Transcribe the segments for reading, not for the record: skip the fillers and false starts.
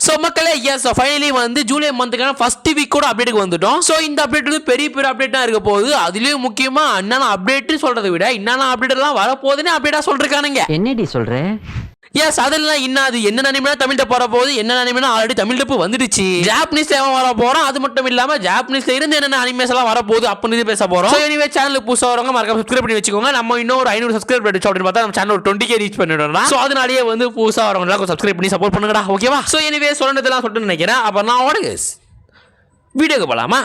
So மக்களே S finally வந்து July மந்த்துக்கான first week கூட அப்டேட்டுக்கு வந்துட்டோம். சோ இந்த அப்டேட் வந்து பெரிய பெரிய அப்டேட்டா இருக்க போகுது. அதுலயும் முக்கியமா என்னென்ன அப்டேட் சொல்றதை விட என்னென்ன அப்டேட் எல்லாம் வரப்போகுதுன்னு அப்டேட்டா சொல்றானுங்க. என்னடி சொல்ற? எஸ் அதெல்லாம் இன்னாது என்ன அனிமே தமிழ்ல போற போது என்ன அனிமே ஆல்ரெடி தமிழ்ல இப்போ வந்துடுச்சு. ஜாப்பனீஸ்ல எவன் வர போறோம், அது மட்டும் இல்லாம ஜாப்பனீஸ்ல இருந்து என்னென்ன அனிமேஸ் எல்லாம் வர போகுது அப்படின்னு பேச போறோம். எனிவே சேனலுக்கு புதுசா வரவங்க மறக்காம சப்ஸ்கிரைப் பண்ணி வச்சுக்கோங்க. நம்ம இன்னும் ஒரு 500 சப்ஸ்கிரைப் பண்ணிச்சு அப்படின்னு பார்த்தா நம்ம சேனல் ஒரு 20K ரீச் பண்ணிடுறோம். சோ அதனாலேயே வந்து புதுசா வரவங்க எல்லாம் சப்ஸ்கிரைப் பண்ணி சப்போர்ட் பண்ணுங்கடா, ஓகேவா? சோ எனிவே சொல்றதெல்லாம் சொல்லிட்டு நினைக்கிறேன். அப்ப நான் ஓடுங்க வீடியோக்கு போலாமா?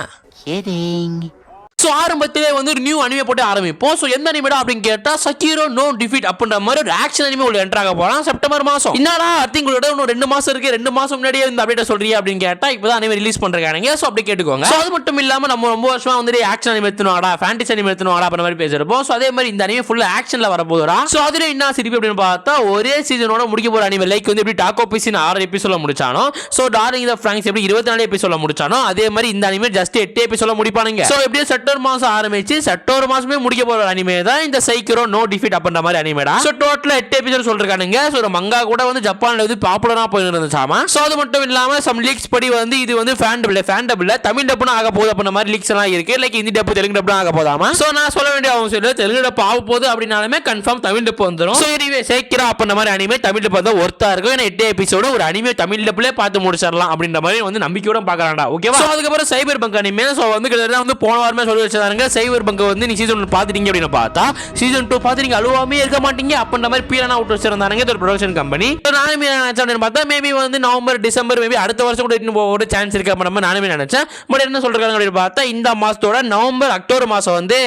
ஸோ ஆரம்பத்திலே வந்து ஒரு நியூ அனிமே போட்டு ஆரம்பிப்போம். ஸோ எந்த அனிமேடா அப்படின்னு கேட்டால் சக்கீரோ நோ டிஃபீட் அப்படின்ற மாதிரி ஒரு ஆக்ஷன் அனிமே உள்ள என்ட்ராக போகலாம் செப்டம்பர் மாதம். என்னடா உங்களோட இன்னும் 2 மாதம் இருக்கு, 2 மாதம் முன்னாடியே இந்த அப்டேட் சொல்றீங்க அப்படின்னு கேட்டால் இப்போ தான் அனிமே ரிலீஸ் பண்ணுறாங்க. ஸோ அப்படி கேட்டுக்கோங்க. ஸோ அது மட்டும் இல்லாமல் நம்ம ரொம்ப வருஷமா வந்து ஆக்ஷன் அனிமே எடுத்துவாடா, ஃபேண்டசி அனிமே எடுத்துவாடா அப்படின்ற மாதிரி பேசிருப்போம். ஸோ அதே மாதிரி இந்த அனிமே ஃபுல்லாக ஆக்ஷனில் வரப்போதுடா. ஸோ அதில் என்ன சிரிப்பு அப்படின்னு பார்த்தா ஒரே சீசனோட முடிக்க போகிற அனிமே லைக் வந்து எப்படி டாக்கோ பீஸின் 6 எபிசோட முடிச்சானோ, ஸோ டார்லிங் த ஃப்ராங்க்ஸ் எப்படி 24 எபிசோட முடிச்சானோ, அதே மாதிரி இந்த அனிமே ஜஸ்ட் 8 எபிசோட முடிப்பானுங்க. ஸோ எப்படியும் செப்டம்பர் மாதம் ஆரம்பிச்சு செப்டம்பர் மாசமே முடிக்க போற அனிமே தான் இந்த சைக்கிரோ நோ டிஃபீட் அப்படின்ற மாதிரி அனிமேடா. சோ டோட்டலா 8 எபிசோட் சொல்றானுங்க. சோ ஒரு மங்கா கூட வந்து ஜப்பான்ல வந்து பாப்புலரா போயிட்டு இருந்துச்சாமா. சோ அது மட்டும் இல்லாம சம் லீக்ஸ் படி வந்து இது வந்து ஃபேண்டபிள் தமிழ் டப்னா ஆக போகுது அப்படின்ற மாதிரி லீக்ஸ் எல்லாம் இருக்கு. லைக் ஹிந்தி டப் தெலுங்கு டப்னா ஆக போதாமா. சோ நான் சொல்ல வேண்டிய அவசியம் இல்ல, தெலுங்கு டப் ஆக போகுது அப்படினாலுமே கன்ஃபார்ம் தமிழ் டப் வந்துரும். சோ எனிவே சைக்கிரோ அப்படின்ற மாதிரி அனிமே தமிழ் டப் வந்து ஒர்த்தா இருக்கும். ஏன்னா 8 எபிசோட ஒரு அனிமே தமிழ் டப்லயே பார்த்து முடிச்சிடலாம் அப்படின்ற மாதிரி வந்து நம்பிக்கையோட பார்க்கறான்டா, ஓகேவா? சோ அதுக்கு அப்புறம் சைபர் பங்க் அனிமே. சோ வந்து கிட்டத்தட்ட வந்து போன வாரமே சொல்லி வச்சாங்க சைபர் பங்க் வந்து நீ சீசன் பாத்துட்டீங்க அப்படின்னு பார்த்தா சீசன் 2 பாத்துட்டீங்க அழுவாமே இருக்க மாட்டீங்க அப்படின்ற மாதிரி பீலனா அவுட் வச்சிருந்தாங்க ஒரு ப்ரொடக்ஷன் கம்பெனி. நானுமே நினைச்சேன் அப்படின்னு பார்த்தா மேபி வந்து நவம்பர் டிசம்பர் மேபி அடுத்த வருஷம் கூட இன்னும் போக சான்ஸ் இருக்கு அப்படின்னு நானுமே நினைச்சேன். பட் என்ன சொல்றாங்க அப்படின்னு பார்த்தா இந்த மாசத்தோட நவம்பர் அக்டோபர் மாசம் வந்து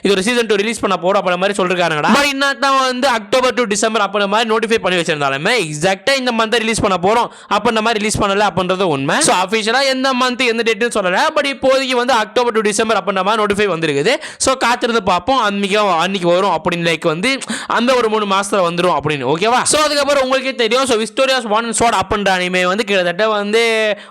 இது ஒரு சீசன் 2 ரிலீஸ் பண்ண போறோம் அப்படின்ற மாதிரி சொல்றாங்கடா. பட் இன்னதான் வந்து அக்டோபர் டு டிசம்பர் அப்படின்ற மாதிரி நோட்டிஃபை பண்ணி வச்சிருந்தாலுமே எக்ஸாக்ட்டா இந்த மந்த் ரிலீஸ் பண்ண போறோம் அப்படின்ற மாதிரி ரிலீஸ் பண்ணல அப்படின்றது உண்மை. சோ ஆபீஷியலா எந்த மந்த் எந்த டேட்னு சொல்லல. பட் இப்போதைக்கு வந்து அக்டோபர் டு டிசம்பர் அப்படின்ற மாதிரி நோட்டிஃபை வந்திருக்குது. சோ காத்திருந்து பார்ப்போம் அன்னைக்கு வரும் அப்படின்னு லைக் வந்து அந்த ஒரு 3 மாசத்துல வந்துரும் அப்படின்னு, ஓகேவா? சோ அதுக்கப்புறம் உங்களுக்கே தெரியும் சோ விஸ்டோரியாஸ் ஒன் அண்ட் ஸ்வார்ட் அப்படின்ற அனிமே வந்து கிட்டத்தட்ட வந்து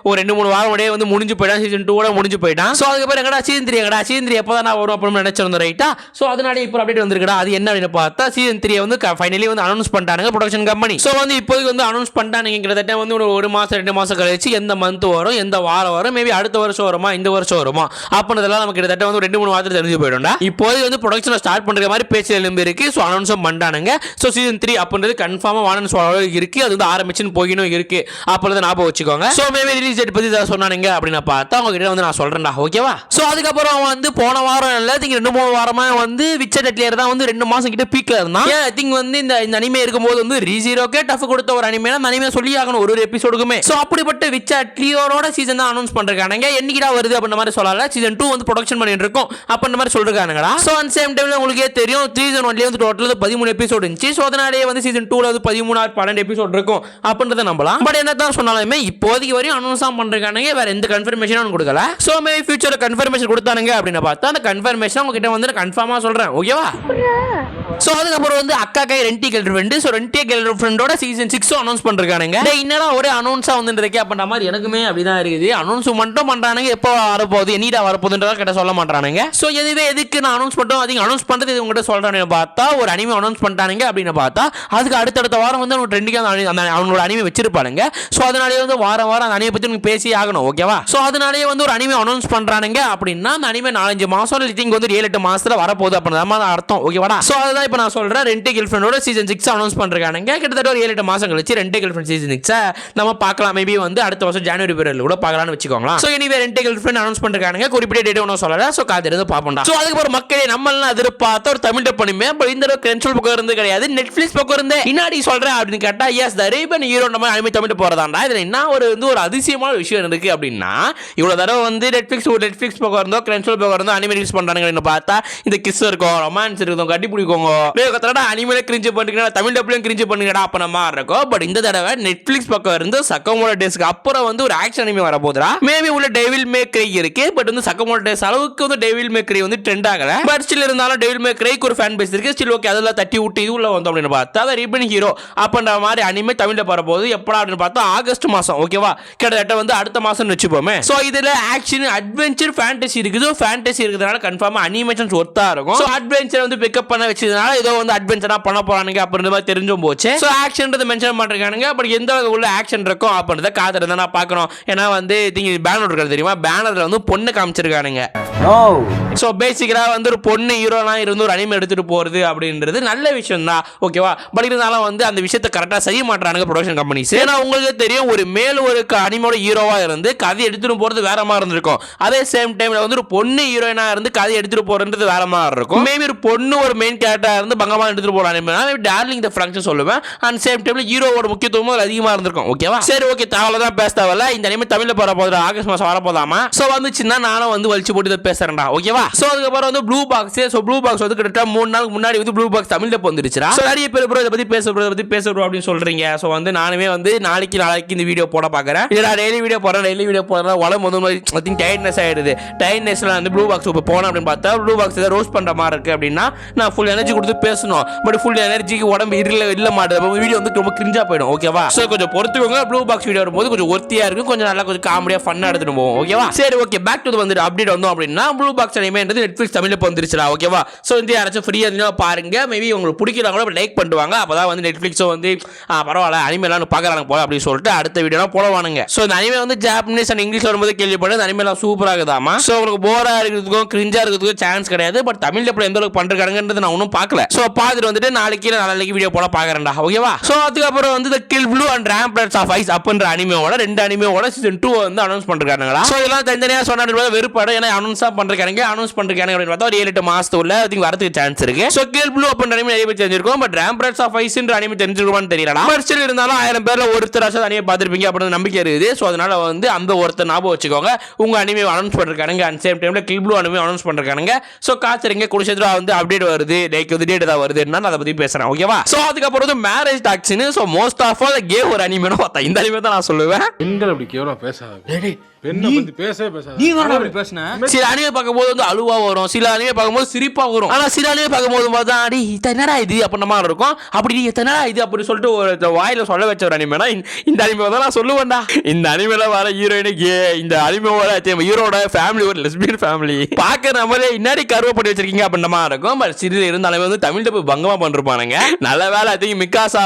ஒரு 2-3 வாரம் உடைய வந்து முடிஞ்சு போயிட்டான். சீசன் 2 ஓட முடிஞ்சு போயிட்டான். சோ அதுக்கப்புறம் எங்கடா சீசன் 3 எப்பதான் வரும் அப்படின்னு நினைச்சிருந்தோம், ரைட்டா? சோ அதனால இப்போ அப்டேட் வந்திருக்கடா. அது என்ன அப்படின்னு பார்த்தா சீசன் 3 வந்து ஃபைனலி வந்து அனௌன்ஸ் பண்ணிட்டாங்க ப்ரொடக்ஷன் கம்பெனி. சோ வந்து இப்போதைக்கு வந்து அனௌன்ஸ் பண்ணிட்டாங்க. கிட்டத்தட்ட வந்து ஒரு மாசம் 2 மாசம் கழிச்சு எந்த மந்த் வரும், எந்த வாரம் வரும், மேபி அடுத்த வருஷம் வருமா இந்த வருஷம் வருமா அப்படின்றதெல்லாம் நமக்கு கிட்டத்தட்ட வந்து 2-3 வாரத்துல தெரிஞ்சு போயிடும்டா. இப்போதைக்கு வந்து ப்ரொடக்ஷன் ஸ்டார்ட் பண்ற மாதிரி பேச்சு எழும்பி இருக்கு. சோ அனௌன்ஸும் பண்ணானுங்க. சோ சீசன் 3 அப்படின்றது கன்ஃபார்மா வானன் ஸ்வாலோ இருக்கு. அது வந்து ஆரம்பிச்சுன்னு போயினும் இருக்கு அப்படின்றத ஞாபகம் வச்சுக்கோங்க. சோ மேபி ரிலீஸ் டேட் பத்தி சொன்னானுங்க அப்படின்னு பார்த்தா அவங்க கிட்ட வந்து நான் சொல்றேன்டா, ஓகேவா? சோ அதுக்கப்புறம் வந்து போன வாரம் இல்ல 2-3 வாரமா வந்து விச்சர் டெட்லியர் தான் வந்து 2 மாசம் கிட்ட பீக்ல இருந்தான். ஐ திங்க் வந்து இந்த அனிமே இருக்கும்போது வந்து ரீசீரோக்கே டஃப் கொடுத்த ஒரு அனிமே அந்த அனிமே சொல்லி ஆகணும் ஒரு எபிசோடுக்குமே. சோ அப்படிப்பட்ட விச்சர் டெட்லியரோட சீசன் தான் அனௌன்ஸ் பண்றாங்க. என்னைக்குடா வருது அப்படின்ற மாதிரி சொல்லல. சீசன் 2 வந்து ப்ரொடக்ஷன் பண்ணிட்டு இருக்கோம் அப்படின்ற மாதிரி சொல்றாங்கடா. சோ அட் சேம் டைம்ல உங்களுக்கே தெரியும் சீசன் 1 வந்து டோட்டல் 13 எபிசோட் இருந்துச்சு. சோ அதனாலேயே வந்து சீசன் 2ல வந்து 13-12 எபிசோட் இருக்கும் அப்படின்றத நம்பலாம். பட் என்னதான் சொன்னாலுமே இப்போதைக்கு வரையும் அனௌன்ஸ் தான் பண்றாங்க. வேற எந்த கன்ஃபர்மேஷனும் கொடுக்கல. சோ மேபி ஃபியூச்சர்ல கன்ஃபர்மேஷன் கொடுத்தானுங்க அப்படின்னு பார்த்தா அந்த கன்ஃபர்மேஷன் உங்ககிட்ட வந்து கன்ஃபார்மா சொல்றேன், ஓகேவா? சோ அதுக்கப்புறம் வந்து அக்கா கை ரென்டி கேர்ள் ஃப்ரெண்ட். சோ ரென்டி கேர்ள் ஃப்ரெண்டோட சீசன் 6 அனௌன்ஸ் பண்றாங்க. என்னடா ஒரே அனௌன்ஸா வந்துருக்கு அப்படின்ற மாதிரி எனக்குமே அப்படிதான் இருக்குது. அனௌன்ஸ் மட்டும் பண்றானுங்க, எப்போ வரப்போகுது என்னடா வரப்போகுதுன்றத கிட்ட சொல்ல மாட்டானுங்க. சோ எதுவே எதுக்கு நான் அனௌன்ஸ் பண்றோம் அதிக அனௌன்ஸ் பண்றது உங்ககிட்ட சொல்றேன்னு பார்த்தா ஒரு அனிமே அனௌன்ஸ் பண்ணிட்டானுங்க அப்படின்னு பார்த்தா அதுக்கு அடுத்தடுத்த வாரம் வந்து ட்ரெண்டிங்காக அவங்களோட அனிமே வச்சிருப்பானுங்க. ஸோ அதனாலேயே வந்து வாரம் அந்த அனிமே பற்றி உங்களுக்கு பேசி ஆகணும், ஓகேவா? ஸோ அதனாலேயே வந்து ஒரு அனிமே அனௌன்ஸ் பண்றானுங்க அப்படின்னா அந்த அனிமே 4-5 மாசம் திங்க் வந்து 7-8 மாசத்துல வரப்போகுது அப்படின்னு அர்த்தம், ஓகேவா? ஸோ அதுதான் இப்போ நான் சொல்றேன். ரென்டி கேர்ள் ஃப்ரெண்டோட சீசன் 6 அனௌன்ஸ் பண்றாங்க. கிட்டத்தட்ட ஒரு 7-8 மாசம் கழிச்சு ரென்டி கேர்ள் ஃப்ரெண்ட் சீசன் 6 நம்ம பார்க்கலாம். மேபி வந்து அடுத்த வருஷம் ஜனவரி பீரியட்ல கூட பார்க்கலாம்னு வச்சுக்கோங்களா. So anyway rent a girl friend announce பண்றாங்க. குறிப்பிட்ட டேட் ஒன்றும் சொல்லல. ஸோ காத்திருந்து பார்ப்போம்டா. ஸோ அதுக்கப்புறம் மக்களே நம்ம எல்லாம் எதிர்பார்த்த ஒரு தமிழ் டப் அனிமே இந்த கன்சோல் பக்கம் இருந்து கிடையாது, நெட்ஃபிளிக்ஸ் பக்கம் இருந்து இன்னாடி சொல்றேன் அப்படின்னு கேட்டா எஸ் த ரேபன் ஹீரோ நம்ம அனிமே தமிழ் போறதாண்டா. இதுல என்ன ஒரு அதிசயமான விஷயம் இருக்கு அப்படின்னா இவ்வளவு தடவை வந்து நெட்ஃபிளிக்ஸ் பக்கம் இருந்தோ கன்சோல் பக்கம் இருந்தோ அனிமே ரிலீஸ் பண்றாங்கன்னு பார்த்தா இந்த கிஸ் இருக்கும், ரொமான்ஸ் இருக்கும், கட்டி பிடிக்கோங்க அனிமே கிரிஞ்சு பண்ணுங்க, தமிழ் டப்லயும் கிரிஞ்சு பண்ணுங்கடா அப்ப நம்ம இருக்கும். பட் இந்த தடவை நெட்ஃபிளிக்ஸ் பக்கம் இருந்து சக்கமோட டேஸ்க்கு அப்புறம் வந்து ஒரு ஆக்ஷன் அனிமே வர போதுரா. மேபி உள்ள டெவில் மே கிரை இருக்கு. பட் வந்து சக்கமோட டேஸ் அளவுக்கு வந்து டெவில் மே கிரை வந்து ட்ரெண்ட் ஆகல. பட் ஸ்டில் இருந்தாலும் டெவில் மே கிரைக்கு ஒரு ஃபேன் பேஸ் இருக்கு. ஸ்டில் ஓகே அதெல்லாம் தட்டி விட்டு இது உள்ள வந்தோம் அப்படின்னு பார்த்தா ரிப்பன் ஹீரோ அப்படின்ற மாதிரி அனிமே தமிழ்ல போது எப்படா அப்படின்னு பார்த்தா ஆகஸ்ட் மாசம், ஓகேவா? கிட்டத்தட்ட வந்து அடுத்த மாசம் வச்சுப்போமே. சோ இதுல ஆக்ஷன் அட்வென்ச்சர் ஃபேண்டசி இருக்குது. ஃபேண்டசி இருக்கிறதுனால கன்ஃபார்மா அனிமேஷன்ஸ் ஒர்த்தா இருக்கும். சோ அட்வென்ச்சர் வந்து பிக்கப் பண்ண வச்சதுனால அதனால ஏதோ வந்து அட்வென்ச்சரா பண்ண போறானுங்க அப்படின்ற மாதிரி தெரிஞ்சும் போச்சு. ஸோ ஆக்ஷன்றது மென்ஷன் பண்றானுங்க. பட் எந்த அளவுக்கு உள்ள ஆக்ஷன் இருக்கும் அப்படின்றத காத்திருந்தா நான் பார்க்கணும். ஏன்னா வந்து பேனர் இருக்கிறது தெரியுமா, பேனர்ல வந்து பொண்ணு காமிச்சிருக்கானுங்க. ஸோ பேசிக்கலா வந்து ஒரு பொண்ணு ஹீரோலாம் இருந்து ஒரு அனிமே எடுத்துட்டு போறது அப்படின்றது நல்ல விஷயம் தான், ஓகேவா. பட் இருந்தாலும் வந்து அந்த விஷயத்தை கரெக்டாக செய்ய மாட்டானுங்க ப்ரொடக்ஷன் கம்பெனிஸ். ஏன்னா உங்களுக்கு தெரியும், ஒரு மேல் ஒரு அனிமோட ஹீரோவா இருந்து கதை எடுத்துட்டு போறது வேற மாதிரி இருந்திருக்கும். அதே சேம் டைம்ல வந்து ஒரு பொண்ணு ஹீரோயினா இருந்து கதை எடுத்துட்டு போறது வேற மாதிரி இருக்கும். மேபி ஒரு பொண்ணு ஒரு மெயின் கேரக்டரா இருந்து பங்கமா எடுத்துட்டு போற அனிமே டார்லிங் தி ஃபிரான்ச்சைஸ் சொல்லுவேன். அண்ட் சேம் டைம்ல ஹீரோவோட முக்கியத்துவம் அதிகமா இருந்திருக்கும், ஓகேவா. சரி ஓகே, தேவையில்தான் பேச தேவையில்ல. இந்த அனிமே தமிழ்ல போற போது ஆகஸ்ட் மாசம் வரப்போதாமா. ஸோ வந்துச்சுன்னா நானும் வந்து வலிச்சு போட்டு பேசுறேன்டா, ஓகேவா. ஸோ அதுக்கப்புறம் வந்து blue box. So blue box வந்து கிட்டத்தட்ட 3 நாளுக்கு முன்னாடி வந்து ப்ளூ பாக்ஸ் தமிழ்ல வந்துருச்சுடா. ஸோ நிறைய பேர் ப்ரோ இதை பத்தி பேசுறோம் அப்படின்னு சொல்றீங்க. ஸோ வந்து நானுமே வந்து நாளைக்கு இந்த வீடியோ போட பாக்குறேன். இல்ல டெய்லி வீடியோ போடுறேன் உடம்பு வந்து டைட்னஸ் ஆயிடுது. டைட்னஸ்ல வந்து ப்ளூ பாக்ஸ் போனேன் அப்படின்னு பார்த்தா ப்ளூ பாக்ஸ் ஏதாவது ரோஸ்ட் பண்ற மாதிரி இருக்கு அப்படின்னா நான் ஃபுல் எனர்ஜி கொடுத்து பேசணும். பட் ஃபுல் எனர்ஜிக்கு உடம்பு இல்ல மாட்டேன். வீடியோ வந்து ரொம்ப கிரிஞ்சா போயிடும், ஓகேவா. ஸோ கொஞ்சம் பொறுத்துக்கோங்க. ப்ளூ பாக்ஸ் வீடியோ வரும்போது கொஞ்சம் ஒர்த்தியா இருக்கும், கொஞ்சம் நல்லா கொஞ்சம் காமெடியா ஃபன்னா எடுத்துட்டு போவோம், ஓகேவா. சரி ஓகே, பேக் டு வந்து அப்டேட் வந்தோம் அப்படின்னா ப்ளூ பாக்ஸ் அனிமேன்றது நெட்ஃபிளிக்ஸ் தமிழ்ல வந்துருச்சுடா, ஓகேவா. ஸோ வந்து யாராச்சும் ஃப்ரீயா இருந்தா பாருங்க. மேபி உங்களுக்கு பிடிக்கிறாங்களோ லைக் பண்ணுவாங்க. அப்பதான் வந்து நெட்ஃபிளிக்ஸோ வந்து பரவாயில்ல அனிமேலாம் பார்க்கறாங்க போல அப்படின்னு சொல்லிட்டு அடுத்த வீடியோலாம் போடுவானுங்க. ஸோ இந்த அனிமே வந்து ஜாப்பனீஸ் அண்ட் இங்கிலீஷ் வரும்போது கேள்விப்பட்டு அனிமேலாம் சூப்பராக இருக்குதாமா. ஸோ உங்களுக்கு போரா இருக்கிறதுக்கும் கிரிஞ்சா இருக்கிறதுக்கும் சான்ஸ் கிடையாது. பட் தமிழ்ல எப்படி எந்த அளவுக்கு பண்றாங்கன்றது நான் ஒன்றும் பார்க்கல. ஸோ பார்த்துட்டு வந்துட்டு நாளைக்கு வீடியோ போட பார்க்கறேன்டா, ஓகேவா. ஸோ அதுக்கப்புறம் வந்து kill blue and ramparts of ice அப்படின்ற அனிமேவோட 2 அனிமேவோட சீசன் 2 வந்து அனௌன்ஸ் பண்றாங்களா. ஸோ இதெல்லாம் தனித்தனியாக சொன்னா வெறுப்பாடு. ஏன்னா அனௌன்ஸ் பண்றாங்க அப்படின்னு பார்த்தா ஒரு 7-8 மாசத்துல வரதுக்கு சான்ஸ் இருக்கு. ஸோ கில் ப்ளூ அப்படின்ற அனிமே நிறைய பேர் தெரிஞ்சிருக்கும். பட் ராம்பர்ட்ஸ் ஆஃப் ஐஸ்ன்ற அனிமே தெரிஞ்சிருக்குமான்னு தெரியல. பட் ஸ்டில் இருந்தாலும் 1000 பேர்ல ஒருத்தர் அனிமே பார்த்திருப்பீங்க அப்படின்னு நம்பிக்கை இருக்குது. ஸோ அதனால வந்து அந்த ஒருத்தர் ஞாபகம் வச்சுக்கோங்க. உங்க அனிமே அனௌன்ஸ் பண்றாங்க. அண்ட் சேம் டைம்ல கில் ப்ளூ அனிமே அனௌன்ஸ் பண்றாங்க. ஸோ காத்திருங்க, குடிச்சதுல வந்து அப்டேட் வருது, லைக் வந்து டேட் தான் வருது. நான் அதை பத்தி பேசுறேன், ஓகேவா. ஸோ அதுக்கப்புறம் வந்து மேரேஜ் டாக்ஸ்னு. ஸோ மோஸ்ட் ஆஃப் ஆல் கே ஒரு அனிமே பார்த்தா இந்த அனிமே தான் நான் சொல்லுவேன். பெண்கள் அப்படி கேவலமா பேசாத. சில அனிமே பார்க்கும்போது வந்து அழுவா வரும், சில அனிமே பார்க்கும்போது சிரிப்பா வரும். ஆனா சில அனிமே பார்க்கும்போது பார்த்தா அடி என்னடா இது அப்படின்ற மாதிரி இருக்கும். அப்படி என்னடா இது அப்படி சொல்லிட்டு ஒரு வாயில சொல்ல வச்ச ஒரு அனிமேனா இந்த அனிமே தான் நான் சொல்லுவேன்டா. இந்த அனிமேல வர ஹீரோயினு கே, இந்த அனிமேவோட ஹீரோட ஃபேமிலி ஒரு லெஸ்பியன் ஃபேமிலி. பார்க்க நம்மளே இன்னாடி கருவ பண்ணி வச்சிருக்கீங்க அப்படின்ற மாதிரி இருக்கும். பட் சிறிது இருந்தாலும் வந்து தமிழ் டப்பு பங்கமா பண்ணிருப்பானுங்க. நல்ல வேலை அதிக மிக்காசா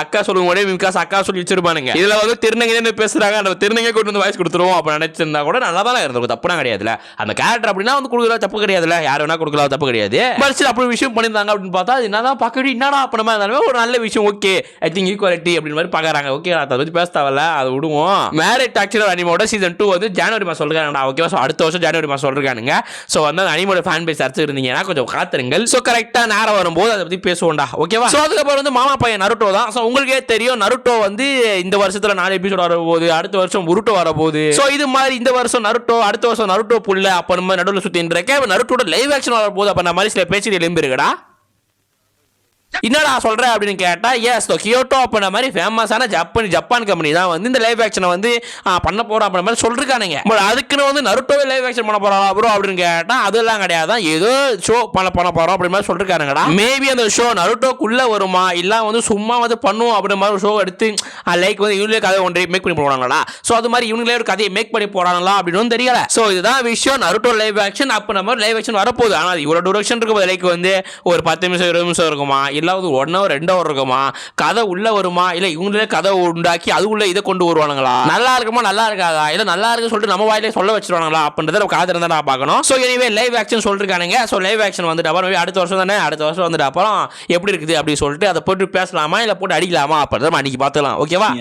அக்கா சொல்லுங்க, மிக்காசா அக்கா சொல்லி வச்சிருப்பானுங்க. இதுல வந்து திருநங்கைன்னு பேசுறாங்க, அந்த திருநங்கை கொண்டு வந்து வாய்ஸ் கொடுத்துருவோம் அப்ப நினைச்சிருந்தா கூட நல்லா தான் இருந்திருக்கும், தப்புனா கிடையாதுல. அந்த கேரக்டர் அப்படின்னா வந்து கொடுக்கலாம், தப்பு கிடையாதுல. யார் வேணா கொடுக்கலாம், தப்பு கிடையாது. பட் அப்படி விஷயம் பண்ணியிருந்தாங்க அப்படின்னு பார்த்தா அது என்னதான் பார்க்க என்னடா அப்ப நம்ம இருந்தாலுமே ஒரு நல்ல விஷயம். ஓகே, ஐ திங்க் ஈக்குவாலிட்டி அப்படின்னு மாதிரி பார்க்கறாங்க. ஓகே, அதை பத்தி பேச தேவையில்ல, அதை விடுவோம். மேரேஜ் டாக்ஸியோட அனிமோட சீசன் 2 வந்து ஜனவரி மாசம் சொல்றாங்க, ஓகேவா. ஸோ அடுத்த வருஷம் ஜனவரி மாசம் சொல்றானுங்க. ஸோ வந்து அந்த அனிமோட ஃபேன் பேஸ் அடிச்சு இருந்தீங்கன்னா கொஞ்சம் காத்துருங்கள். ஸோ கரெக்டா நேரம் வரும்போது அதை பத்தி பேசுவோம்டா, ஓகேவா. ஸோ அதுக்கப்புறம் வந்து மாமா பையன் நருட்டோ தான். ஸோ உங்களுக்கே தெரியும், நருட்டோ வந்து இந்த வருஷத்துல 4 எபிசோட் வரப்போகுது, அடுத்த வருஷம் உருட்டோ வரப்போகுது. ஸோ இது மாதிரி இந்த வருஷம் நருட்டோ, அடுத்த வருஷம் நருட்டோ புள்ள அப்ப நம்ம நடுவில் சுத்தின்னு இருக்கேன். நருட்டோட லைவ் ஆக்ஷன் வரப்போகுது. அப்ப நம்ம மாதிரி சில பேச்சு எலும்பு இருக்குடா. என்னடா சொல்றேன் அப்படின்னு கேட்டா, எஸ் கியோட்டோ அப்படின்ற மாதிரி ஃபேமஸான ஜப்பான் கம்பெனி தான் வந்து இந்த லைவ் ஆக்ஷனை வந்து பண்ண போறோம் அப்படின்ற மாதிரி சொல்லிருக்கானுங்க. பட் அதுக்குன்னு வந்து நருட்டோவே லைவ் ஆக்ஷன் பண்ண போறா ப்ரோ அப்படின்னு கேட்டா அதெல்லாம் கிடையாது, ஏதோ ஷோ பண்ண போறோம் அப்படி மாதிரி சொல்லிருக்கானுங்கடா. மேபி அந்த ஷோ நருட்டோக்குள்ள வருமா, இல்ல வந்து சும்மா வந்து பண்ணுவோம் அப்படின்ற மாதிரி ஒரு ஷோ எடுத்து லைக் வந்து இவங்களே கதை ஒன்றை மேக் பண்ணி போறாங்களா. ஸோ அது மாதிரி இவங்களே ஒரு கதையை மேக் பண்ணி போறாங்களா அப்படின்னு தெரியல. ஸோ இதுதான் விஷயம், நருட்டோ லைவ் ஆக்ஷன் அப்ப நம்ம லைவ் ஆக்ஷன் வரப்போகுது. ஆனால் இவ்வளவு டியூரேஷன் இருக்கும், லைக் வந்து ஒரு 10 நிமிஷம் 20 நிமிஷம் இருக்குமா, இல்ல 1 hour 2 hour இருக்குமா, கதை உள்ள வருமா, இல்ல இவங்களே கதை உண்டாக்கி அது உள்ள இதை கொண்டு வருவானுங்களா, நல்லா இருக்குமா நல்லா இருக்காதா, இல்ல நல்லா இருக்கு சொல்லிட்டு நம்ம வாயிலே சொல்ல வச்சிருவானுங்களா அப்படின்றத காது இருந்தா நான் பார்க்கணும். ஸோ எனிவே லைவ் ஆக்ஷன் சொல்லிருக்கானுங்க. ஸோ லைவ் ஆக்ஷன் வந்துட்டு அப்புறம் அடுத்த வருஷம் தானே, அடுத்த வருஷம் வந்துட்டு அப்புறம் எப்படி இருக்குது அப்படின்னு சொல்லிட்டு அதை போட்டு பேசலாமா இல்ல போட்டு அடிக்கலாமா அப்படின்றத அன்னைக்கு பார்த்துக்கலாம், ஓகேவா.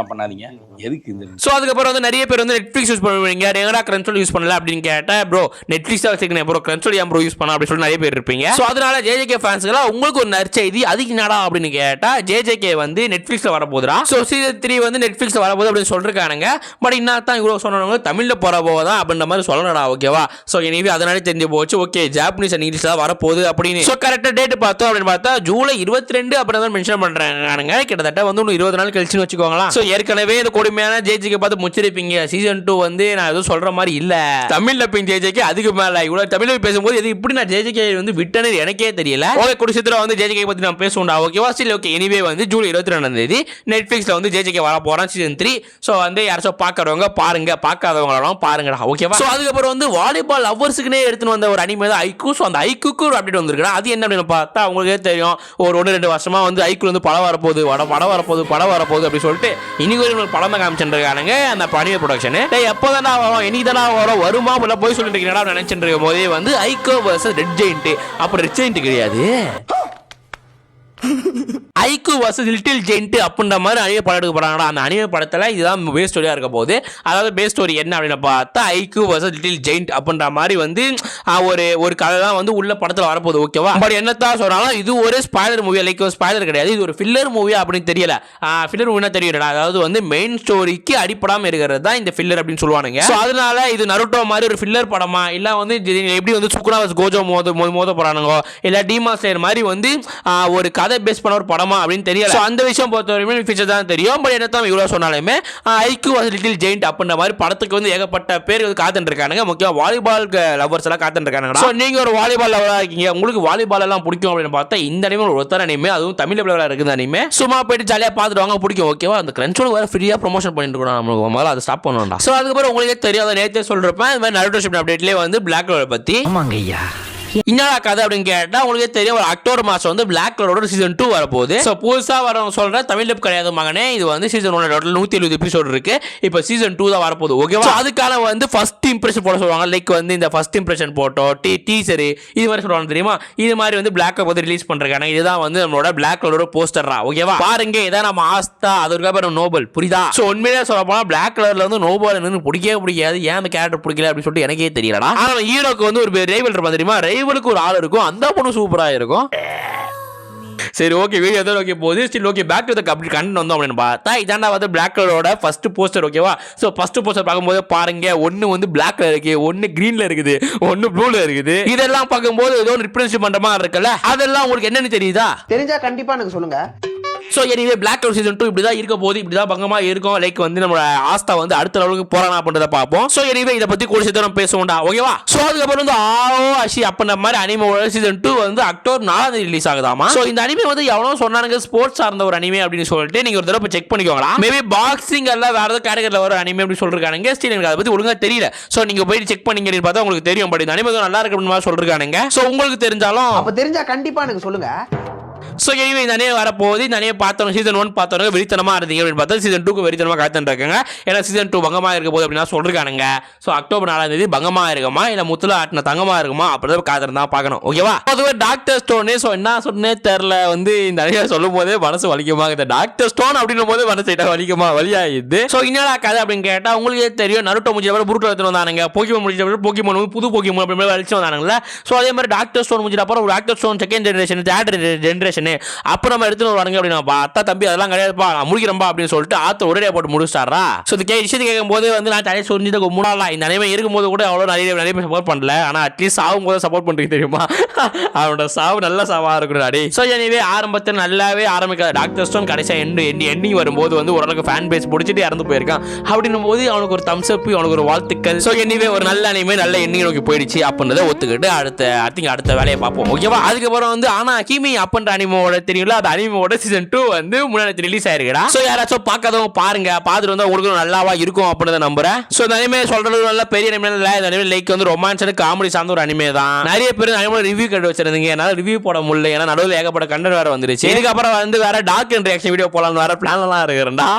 பண்ணாதீங்க எதுக்கு இந்த. ஸோ அதுக்கப்புறம் வந்து நிறைய பேர் வந்து நெட்ஃப்ளிக்ஸ் யூஸ் பண்ணுவீங்க, ரெகுலரா கிரன்சோல் யூஸ் பண்ணல அப்படின்னு கேட்டா ப்ரோ நெட்ஃப்ளிக்ஸ் தான் வச்சிருக்கேன் ப்ரோ, கிரன்சோல் ஏன் ப்ரோ யூஸ் பண்ண அப்படின்னு சொல்லி நிறைய பேர் இருப்பீங்க. ஸோ அதனால ஜேஜேகே ஃபேன்ஸ்க்குலாம் உங்களுக்கு ஒரு நற்செய்தி. அதுக்கு என்னடா அப்படின்னு கேட்டா ஜேஜேகே வந்து நெட்ஃப்ளிக்ஸ்ல வரப்போகுதுடா. ஸோ சீசன் 3 வந்து நெட்ஃப்ளிக்ஸ்ல வரப்போகுது அப்படின்னு சொல்லிருக்கானுங்க. பட் இன்னும் இவ்வளோ சொன்னவங்க தமிழ்ல போற போதா அப்படின்ற மாதிரி சொல்லணும்டா, ஓகேவா. ஸோ எனவே அதனால தெரிஞ்சு போச்சு, ஓகே ஜாப்பனீஸ் அண்ட் இங்கிலீஷ்ல வரப்போகுது அப்படின்னு. ஸோ கரெக்டாக டேட் பார்த்தோம் அப்படின்னு பார்த்தா ஜூலை 22 அப்படின்ற மென்ஷன் பண்றாங்க. கிட்டத்தட்ட வந்து 20 நாள் கழிச்சுன்னு வச்சுக்கோங்களா. ஸோ ஏற்கனவே இந்த கொடுமையான ஜேஜிக்கு பார்த்து முச்சிருப்பீங்க. சீசன் 2 வந்து நான் எதுவும் சொல்ற மாதிரி இல்ல. தமிழ் டப்பிங் ஜேஜிக்கு அதுக்கு மேல இவ்வளவு தமிழ்ல பேசும்போது எது இப்படி நான் ஜேஜிக்கு வந்து விட்டனே எனக்கே தெரியல. ஓகே, குடிசத்துல வந்து ஜேஜிக்கு பத்தி நான் பேசுவோம்டா. ஓகேவா, ஸ்டில் ஓகே. எனிவே வந்து ஜூலை 22ஆம் தேதி நெட்ஃபிளிக்ஸ்ல வந்து ஜேஜிக்கு வர போறான் சீசன் 3. சோ வந்து யாராச்சும் பாக்குறவங்க பாருங்க, பார்க்காதவங்களும் பாருங்கடா. ஓகேவா. சோ அதுக்கப்புறம் வந்து வாலிபால் லவ்வர்ஸ்க்குனே எடுத்துன்னு வந்த ஒரு அனிமே தான் ஐக்கூ. சோ அந்த ஐக்கூக்கு ஒரு அப்டேட் வந்திருக்குடா. அது என்ன அப்படின்னு பார்த்தா உங்களுக்கே தெரியும், ஒரு 1-2 வருஷமா வந்து ஐக்கூல வந்து படம் வரப்போகுது அப்படி சொல்லிட்டு இன்னைக்கு ஒரு படம் தான் காமிச்சுருக்கானுங்க அந்த அனிமே ப்ரொடக்ஷன். எப்போதானா வரும், இன்னைக்கு தானே வருமா உள்ள போய் சொல்லிட்டு இருக்கீங்களா நினைச்சிட்டு இருக்கும் போதே வந்து ஐகோ வர்சஸ் ரெட் ஜெயிண்ட். அப்புறம் ரெட் ஜெயிண்ட் கிடையாது, ஐக்கூ வர்சஸ் லிட்டில் ஜெயிண்ட் அப்படின்ற மாதிரி அனிமே படம் எடுக்க போறாங்கடா. அந்த அனிமே படத்துல இதுதான் பேஸ் ஸ்டோரியா இருக்க போகுது. அதாவது பேஸ் ஸ்டோரி என்ன அப்படின்னு பார்த்தா ஐக்கூ வர்சஸ் லிட்டில் ஜெயிண்ட் அப்படின்ற மாதிரி வந்து ஒரு கதை தான் வந்து உள்ள படத்துல வரப்போகுது. ஓகேவா. பட் என்னத்தான் சொன்னாலும் இது ஒரு ஸ்பாய்லர் மூவி, லைக் ஸ்பாய்லர் கிடையாது, இது ஒரு ஃபில்லர் மூவி அப்படின்னு தெரியல. ஃபில்லர் மூவினா தெரியல, அதாவது வந்து மெயின் ஸ்டோரிக்கு அடிப்படாம இருக்கிறது தான் இந்த ஃபில்லர் அப்படின்னு சொல்லுவானுங்க. ஸோ அதனால இது நருட்டோ மாதிரி ஒரு ஃபில்லர் படமா இல்ல வந்து எப்படி வந்து சுக்குனா கோஜோ மோத போறானுங்க இல்ல டீமா ஸ்லேயர் மாதிரி வந்து ஒரு கதை பேஸ் பண்ண ஒரு படமா அப்படின்னு தெரியல. அந்த விஷயம் பொறுத்தவரைக்கும் ஃபியூச்சர் தான் தெரியும். பட் என்னத்தான் இவ்வளவு சொன்னாலுமே ஐக்கூ வர்சஸ் லிட்டில் ஜெயிண்ட் அப்படின்ற மாதிரி படத்துக்கு வந்து ஏகப்பட்ட பேர் வந்து காத்துட்டு இருக்கானுங்க. முக்கியமா வாலிபால் லவர்ஸ் எல்லாம் காத்துட்டு இருக்காங்க. ஸோ நீங்க ஒரு வாலிபால் லவரா இருக்கீங்க, உங்களுக்கு வாலிபால் எல்லாம் பிடிக்கும் அப்படின்னு பார்த்தா இந்த அனிமே ஒருத்தர் அனிமே, அதுவும் தமிழ் பிளேவரா இருக்குது அனிமே. சும்மா போயிட்டு ஜாலியா பார்த்துட்டு வாங்க, பிடிக்கும். ஓகேவா. அந்த கிரன்ச்சோட வேற ஃப்ரீயா ப்ரொமோஷன் பண்ணிட்டு இருக்கோம், நமக்கு முதல்ல அதை ஸ்டாப் பண்ணணும்டா. ஸோ அதுக்கப்புறம் உங்களுக்கே தெரியாத நேரத்தை சொல்றப்ப இந்த மாதிரி நருட்டோ ஷிப்ட் அப்டேட்லேயே வந்து பிளாக் கலர் பத்தி என்னடா கதை அப்படின்னு கேட்டா உங்களுக்கு தெரியும், ஒரு அக்டோபர் மாசம் வந்து பிளாக் கலரோட சீசன் 2 வரப்போகுது. ஸோ புதுசா வரவங்க சொல்ற தமிழ் டப் கிடையாது மகனே, இது வந்து சீசன் 1 170 எபிசோட் இருக்கு. இப்போ சீசன் 2 தான் வரப்போகுது. ஓகேவா. அதுக்கான வந்து ஃபர்ஸ்ட் இம்ப்ரெஷன் போட சொல்லுவாங்க. லைக் வந்து இந்த ஃபர்ஸ்ட் இம்ப்ரெஷன் போட்டோ டீசர் இது மாதிரி சொல்லுவாங்க தெரியுமா. இது மாதிரி வந்து பிளாக் கலர் வந்து ரிலீஸ் பண்றாங்க. இதுதான் வந்து நம்மளோட பிளாக் கலரோட போஸ்டரா. ஓகேவா. பாருங்க, இதான் நம்ம ஆஸ்தா, அதுக்கப்புறம் நோபல். புரியுதா. ஸோ உண்மையிலே சொல்ல போனா பிளாக் கலர்ல வந்து நோபல் என்னன்னு பிடிக்காது. ஏன் அந்த கேரக்டர் பிடிக்கல அப்படின்னு சொல்லிட்டு எனக்கே தெரியலடா. ஆனா ஹீரோக்கு வந்து ஒரு ரைவல் இருப்பான் தெரியுமா, ரைவலுக்கு ஒரு ஆள் இருக்கும், அந்த பொண்ணு சூப்பரா இருக்கும். சரி ஓகே, வீடியோ எதாவது ஓகே போகுது. Still okay, back to the complete content வந்தோம் அப்படின்னு பார்த்தா இதாண்டா வந்து பிளாக் கலரோட ஃபர்ஸ்ட் போஸ்டர். ஓகேவா. ஸோ ஃபர்ஸ்ட் போஸ்டர் பார்க்கும்போது பாருங்க, ஒன்று வந்து பிளாக் கலர் இருக்கு, ஒன்று கிரீன்ல இருக்குது, ஒன்று ப்ளூல இருக்குது. இதெல்லாம் பார்க்கும்போது ஏதோ ரிப்ரசன்ட் பண்ற மாதிரி இருக்குல்ல, அதெல்லாம் உங்களுக்கு என்னன்னு தெரியுதா? தெரிஞ்சா கண்டிப்பா எனக்கு சொல்லுங்க. So anyway black colour season 2 இப்படி தான் இருக்க போது, இப்படி தான் பங்கமா இருக்கும். லைக் வந்து நம்ம ஆஸ்தா வந்து அடுத்த லெவலுக்கு போறானா அப்படின்றத பார்ப்போம். ஸோ எனிவே இதை பத்தி கூட சேர்த்து நம்ம பேசுவோம்டா. ஓகேவா. ஸோ அதுக்கப்புறம் வந்து அஷி அப்படின்ற மாதிரி அனிமேவோட சீசன் 2 வந்து அக்டோபர் 4 ரிலீஸ் ஆகுதாமா. ஸோ இந்த அனிமே வந்து எவ்வளோ சொன்னாங்க ஸ்போர்ட்ஸ் சார்ந்த ஒரு அனிமே அப்படின்னு சொல்லிட்டு நீங்க ஒரு தடவை செக் பண்ணிக்கோங்களா. மேபி பாக்ஸிங் எல்லாம் வேற ஏதாவது கேட்டகரியில் வர அனிமே அப்படின்னு சொல்றாங்க. ஸ்டில் எனக்கு அதை பத்தி ஒழுங்கா தெரியல. ஸோ நீங்க போய் செக் பண்ணீங்க பார்த்தா உங்களுக்கு தெரியும். பட் இந்த அனிமே நல்லா இருக்கு அப்படின்னு மாதிரி சொல்றாங்க. ஸோ உங்களுக்கு தெரிஞ்சாலும் அப்ப தெரிஞ்சா கண்டிப்பா எனக்கு சொல்லுங்க. ஸோ எனிவே இந்த அணியை வரப்போகுது. இந்த அணியை பார்த்தவங்க சீசன் 1 பார்த்தவங்க வெறித்தனமாக இருந்தீங்க அப்படின்னு பார்த்தா சீசன் 2க்கு வெறித்தனமாக காத்துருக்காங்க. ஏன்னா சீசன் 2 பங்கமாக இருக்க போது அப்படின்னா சொல்லிருக்கானுங்க. ஸோ அக்டோபர் 4ஆம் தேதி பங்கமாக இருக்குமா இல்லை முத்துல ஆட்டின தங்கமாக இருக்குமா அப்படிதான் காத்திருந்தா பார்க்கணும். ஓகேவா. அதுவே டாக்டர் ஸ்டோனு. ஸோ என்ன சொன்னே தெரில, வந்து இந்த அணியை சொல்லும் போதே மனசு வலிக்குமா, இந்த டாக்டர் ஸ்டோன் அப்படின்னும் போது மனசு வலிக்குமா வலியாயிடுது. ஸோ என்னடா கதை அப்படின்னு கேட்டால் உங்களுக்கே தெரியும், நருட்டோ முடிஞ்ச பிறகு புருட்டோ எடுத்துட்டு வந்தானுங்க. போக்கிமோன் முடிஞ்ச பிறகு போக்கிமோன் புது போக்கிமோன் அப்படி வலிச்சு வந்தானுங்களா. ஸோ அதே மாதிரி டாக்டர் ஸ்டோன் முடிஞ்ச அப்புறம் ஒரு doctor stone second generation third generation அப்புறம் எடுத்துட்டு வராங்க அப்படின்னா பார்த்தா தம்பி அதெல்லாம் கிடையாதுப்பா, நான் முடிக்கிறப்பா அப்படின்னு சொல்லிட்டு ஆத்த ஒரே போட்டு முடிச்சாரா. ஸோ இந்த விஷயத்தை கேட்கும் போது வந்து நான் தலையை சொரிஞ்சுட்டு முன்னாள் இந்த நிலைமை இருக்கும்போது கூட அவ்வளோ நிறைய பேர் சப்போர்ட் பண்ணல. ஆனால் அட்லீஸ்ட் சாவும் போது சப்போர்ட் பண்ணுறீங்க தெரியுமா. அவனோட சாவு நல்ல சாவா இருக்கிறாடி. ஸோ எனவே ஆரம்பத்தில் நல்லாவே ஆரம்பிக்காத டாக்டர் ஸ்டோன் கடைசியாக எண்ணி வரும்போது வந்து ஓரளவுக்கு ஃபேன் பேஸ் பிடிச்சிட்டு இறந்து போயிருக்கான். அப்படின்னும் போது அவனுக்கு ஒரு தம்ஸ் அப், அவனுக்கு ஒரு வாழ்த்துக்கள். ஸோ எனவே ஒரு நல்ல அனிமே நல்ல எண்ணி நோக்கி போயிடுச்சு அப்படின்றத ஒத்துக்கிட்டு அடுத்த வேலையை பார்ப்போம். ஓகேவா. அதுக்கப்புறம் வந்து ஆனா கிமி அப்படின்ற அனிமோட தெரியல, அது அனிமோட சீசன் 2 வந்து முன்னாடி ரிலீஸ் ஆயிருக்குடா. சோ யாராச்சும் பார்க்காதவங்க பாருங்க, பார்த்துட்டு வந்தா உங்களுக்கு நல்லாவா இருக்கும் அப்படின்றத நம்புறேன். சோ இந்த அனிமே சொல்றது நல்ல பெரிய அனிமே இல்ல, இந்த அனிமே லைக் வந்து ரொமான்ஸ் அண்ட் காமெடி சார்ந்த ஒரு அனிமே தான். நிறைய பேர் அனிமே ரிவ்யூ கட்டு வச்சிருந்தீங்க, என்னால ரிவ்யூ போட முடியல, ஏன்னா நடுவில் ஏகப்பட்ட கண்டென்ட் வேற வந்துருச்சு. இதுக்கப்புறம் வந்து வேற டார்க் அண்ட் ரியாக்ஷன் வீடியோ போலாம்னு வேற பிளான் எல்லாம் இருக்குறேன்டா.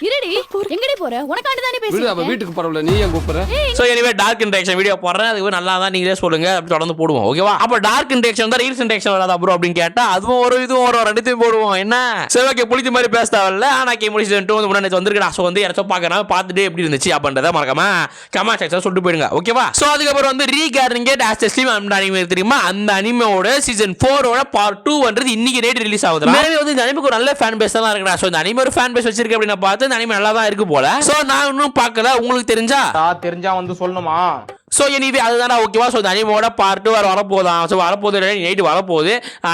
இருடி எங்கடி போற, உனக்காண்டி தானே பேசுறேன். அப்ப வீட்டுக்கு பரவல, நீ ஏன் கூப்பிடுற? So anyway dark interaction video போடுறேன், அது நல்லா தான் நீங்களே சொல்லுங்க, அப்படி தொடர்ந்து போடுவோம். ஓகேவா. அப்ப டார்க் இன்டராக்ஷன் தான் ரீல்ஸ் இன்டராக்ஷன் வராதா ப்ரோ அப்படின்னு கேட்டா அதுவும் ஒரு இதுவும் ஒரு ரெண்டுத்தையும் போடுவோம். என்ன சரி ஓகே, புளிச்ச மாதிரி பேச தேவையில்ல. ஆனா கேம் சீசன் 2 வந்து முன்னாடி வந்திருக்கா. சோ வந்து யாராச்சும் பார்க்கறேன், பார்த்துட்டு எப்படி இருந்துச்சு அப்படின்றத மறக்காம கமெண்ட் செக்ஷன்ல சொல்லிட்டு போயிடுங்க. ஓகேவா. சோ அதுக்கப்புறம் வந்து ரீகார்னிங் ஆஸ் ஸ்லீம் அனிமே தெரியுமா, அந்த அனிமேவோட சீசன் 4 ஓட பார்ட் 2 வந்து இன்னைக்கு டேட் ரிலீஸ் ஆகுது. மேலே வந்து இந்த அனிமேக்கு ஒரு நல்ல ஃபேன் பேஸ் தான் இருக்குடா. சோ இந்த அனிமே ஒரு ஃபேன் பேஸ் வச்சிருக்கு அப்படினா பார்த்து இந்த அனிமே நல்லா தான் இருக்கு போல. சோ நான் இன்னும் பார்க்கல, உங்களுக்கு தெரிஞ்சா தெரிஞ்சா வந்து சொல்லணுமா? ஸோ எனிவே அதுதான் ஓகேவா. ஸோ இந்த அனிமோட பார்ட்டு வரப்போதான். ஸோ வரப்போது நைட்டு வரப்போகுது.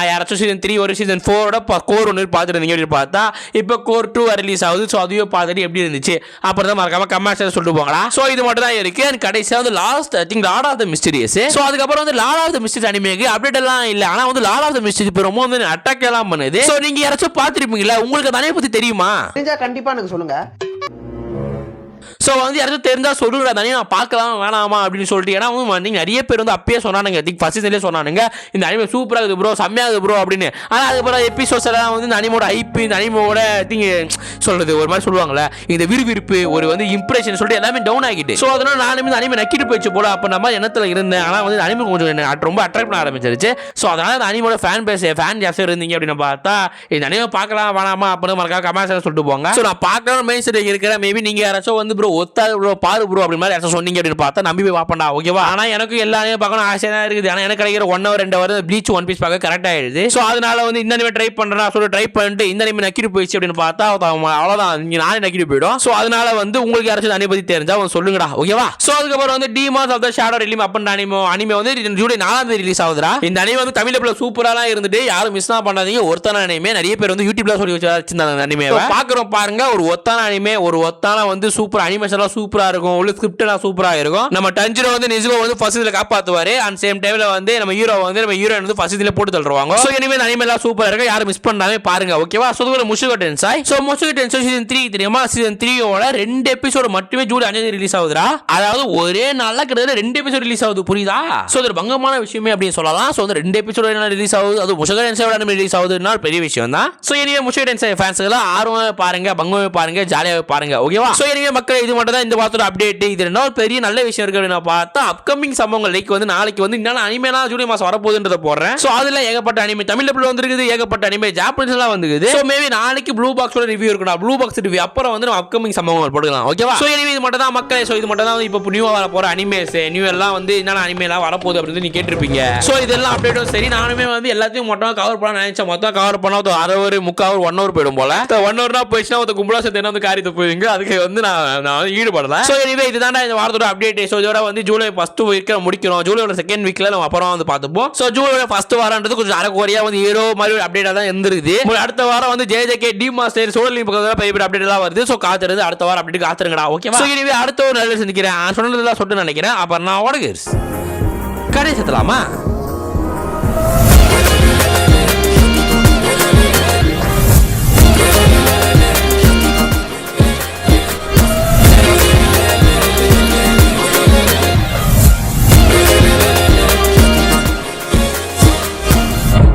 யாராச்சும் சீசன் 3 ஒரு சீசன் 4 கோர் ஒன்று பார்த்துட்டு இருந்தீங்க அப்படின்னு பார்த்தா இப்போ கோர் 2 ரிலீஸ் ஆகுது. ஸோ அதையும் பார்த்துட்டு எப்படி இருந்துச்சு அப்புறம் தான் மறக்காம கமெண்ட்ஸ் சொல்லிட்டு போங்களா. ஸோ இது மட்டும் தான் இருக்கு. கடைசியாக வந்து last I think lord of the mysterious. So அதுக்கப்புறம் வந்து லார்ட் ஆஃப் த மிஸ்டீரியஸ் அனிமேக்கு அப்டேட் எல்லாம் இல்லை. ஆனால் வந்து லார்ட் ஆஃப் த மிஸ்டீரியஸ் இப்போ ரொம்ப வந்து அட்டாக் எல்லாம் பண்ணுது. ஸோ நீங்க யாராச்சும் பார்த்துருப்பீங்களா? உங்களுக்கு அந்த அனிமே பத்தி தெரியுமா? தெரிஞ்சா கண்டிப்பா எனக்கு சொல்லுங்க. ஸோ வந்து யாராச்சும் தெரிஞ்சா சொல்லுங்க, தானே நான் பார்க்கலாம் வேணாமா அப்படின்னு சொல்லிட்டு. ஏன்னா வந்து நிறைய பேர் வந்து அப்பயே சொன்னானுங்க, ஃபர்ஸ்ட் சீசன்லேயே சொன்னானுங்க இந்த அனிமே சூப்பராக இருக்குது ப்ரோ, செம்மையாக இருக்குது ப்ரோ அப்படின்னு. ஆனால் அதுக்கப்புறம் எபிசோட்ஸ் எல்லாம் வந்து இந்த அனிமோட ஐப்பு, இந்த அனிமோட திங் சொல்றது ஒரு மாதிரி சொல்லுவாங்களே, இந்த விறுவிறுப்பு ஒரு வந்து இம்ப்ரெஷன் சொல்லிட்டு எல்லாமே டவுன் ஆகிட்டு. ஸோ அதனால நானுமே இந்த அனிமே நக்கிட்டு போயிடுச்சு போல அப்போ நம்ம எண்ணத்தில் இருந்தேன். ஆனால் வந்து அனிமே கொஞ்சம் ரொம்ப அட்ராக்ட் பண்ண ஆரம்பிச்சிருச்சு. ஸோ அதனால அந்த அனிமோட ஃபேன் ஜாஸ்தியாக இருந்தீங்க அப்படின்னு பார்த்தா இந்த அனிமே பார்க்கலாம் வேணாமா அப்படின்னு மறக்காம கமெண்ட்ஸ் சொல்லிட்டு போங்க. ஸோ நான் பார்க்கலாம் மெயின் செட் இருக்கிறேன். மேபி நீங்கள் யாராச்சும் வந்து ப்ரோ ஒத்தா ப்ரோ பாரு ப்ரோ அப்படி மாதிரி யாராச்சும் சொன்னீங்க அப்படின்னு பார்த்தா நம்பி போய் பார்ப்பேன்டா ஓகேவா. ஆனால் எனக்கு எல்லாமே பார்க்கணும் ஆசையாக தான் இருக்குது. ஆனால் எனக்கு கிடைக்கிற 1 hour 2 hour Bleach One Piece பார்க்க கரெக்ட் ஆயிடுது. ஸோ அதனால வந்து இந்த அனிமே ட்ரை பண்ணுறேன் சொல்லி ட்ரை பண்ணிட்டு இந்த அனிமே நக்கிட்டு போயிடுச்சு அப்படின்னு பார்த்தா அவ்வளோதான், இங்கே நானே நக்கிட்டு போயிடும். ஸோ அதனால வந்து உங்களுக்கு யாராச்சும் அனிமே பற்றி தெரிஞ்சா சொல்லுங்கடா ஓகேவா. ஸோ அதுக்கப்புறம் வந்து டீமாஸ் ஆஃப் த ஷேடோ ரிலீம் அப்படின்ற அனிமே வந்து ஜூலை 4 ரிலீஸ் ஆகுதுடா. இந்த அனிமே வந்து தமிழ்ல சூப்பராலாம் இருந்துட்டு யாரும் மிஸ் பண்ணாதீங்க. ஒருத்தான அனிமே நிறைய பேர் வந்து யூடியூப்ல சொல்லி வச்சிருந்தாங்க அனிமேவை பார்க்குறோம் பாருங்க. ஒரு ஒத்தான அனிமே, ஒரு ஒத்தான வந்து சூப்பர் அனிமேஷன் எல்லாம் சூப்பரா இருக்கும், உள்ள ஸ்கிரிப்ட் எல்லாம் சூப்பரா இருக்கும். நம்ம டஞ்சிரோ வந்து நிஜுவோ வந்து ஃபர்ஸ்ட் இதுல காப்பாத்துவாரு. அண்ட் சேம் டைம்ல வந்து நம்ம ஹீரோ வந்து நம்ம ஹீரோயின் வந்து ஃபர்ஸ்ட் இதுல போட்டு தள்ளுவாங்க. சோ இனிமே அனிமே எல்லாம் சூப்பரா இருக்கு, யாரும் மிஸ் பண்ணாமே பாருங்க ஓகேவா. சோ இது முஷுகோ டென்சாய். சோ முஷுகோ டென்சாய் சீசன் 3 தெரியுமா? சீசன் 3 ஓட 2 எபிசோட் மட்டுமே ஜூலை 5 ரிலீஸ் ஆகுதுடா. அதாவது ஒரே நாள்ல கிட்டத்தட்ட 2 எபிசோட் ரிலீஸ் ஆகுது, புரியுதா? சோ இது பங்கமான விஷயமே அப்படின்னு சொல்லலாம். சோ வந்து 2 எபிசோட் ரிலீஸ் ஆகுது, அது முஷுகோ டென்சாயோட ரிலீஸ் ஆகுதுன்னா பெரிய விஷயம் தான். சோ இனிமே முஷுகோ டென்சாய் ஃபேன்ஸ் எல்லாம் ஆர்வமா பாருங்க, பங்கமா பாருங்க, ஜாலியாக பாருங்க ஓகேவா. சோ இனிமே மக்கள் இது மட்டும் தான் இந்த வாரத்தோட அப்டேட். இது என்ன ஒரு பெரிய நல்ல விஷயம் இருக்கு அப்படின்னு பார்த்தா அப்கமிங் சம்பவங்கள் லைக் வந்து நாளைக்கு வந்து இன்னும் அனிமேலாம் ஜூலை மாசம் வரப்போகுதுன்றத போடுறேன். சோ அதுல ஏகப்பட்ட அனிமே தமிழ்ல வந்துருக்குது, ஏகப்பட்ட அனிமே ஜாப்பனீஸ் எல்லாம் வந்துருக்குது. சோ மேபி நாளைக்கு ப்ளூ பாக்ஸோட ரிவ்யூ இருக்குடா. ப்ளூ பாக்ஸ் ரிவ்யூ அப்புறம் வந்து நம்ம அப்கமிங் சம்பவங்கள் போடலாம் ஓகேவா. சோ இனிமே இது மட்டும் தான் மக்களே. சோ இது மட்டும் தான் இப்போ நியூவா வர போற அனிமேஸ், நியூ எல்லாம் வந்து என்னென்ன அனிமே எல்லாம் வரப்போகுது அப்படின்னு நீ கேட்டிருப்பீங்க. சோ இதெல்லாம் அப்டேட்டும் சரி, நானுமே வந்து எல்லாத்தையும் மொத்தமாக கவர் பண்ண நினைச்சேன். மொத்தம் கவர் பண்ணா ஒரு அரை ஒரு முக்கால் ஒரு 1 hour போயிடும் போல. 1 hour போயிடுச்சுன்னா ஒரு கும்பலா சேர்த்து என்ன வந்து காரியத்தை போயிருங்க, அதுக்கு வந்து நான் ஈடுபடல. சோ எனிவே இதுதான் இந்த வாரத்தோட அப்டேட். சோ இதோட வந்து ஜூலை 1 வீக் முடிக்கிறோம். ஜூலையோட 2nd வீக்ல நம்ம அப்புறம் வந்து பார்த்துப்போம். சோ ஜூலையோட 1st வாரம்ன்றது கொஞ்சம் அரைக்குறையா வந்து ஹீரோ மாதிரி ஒரு அப்டேட்டா தான் இருந்திருக்குது. அடுத்த வாரம் வந்து JJK டிமாஸ்டர் சோழலி பக்கத்துல பெரிய அப்டேட் எல்லாம் வருது. சோ காத்துறது அடுத்த வாரம் அப்டேட் காத்துருங்கடா ஓகேவா. சோ எனிவே அடுத்த ஒரு நல்ல சந்திக்கிறேன் சொன்னதெல்லாம் சொல்லிட்டு நினைக்கிறேன். அப்புறம் நான் ஓடுகிறேன் கடை சத்தலாமா.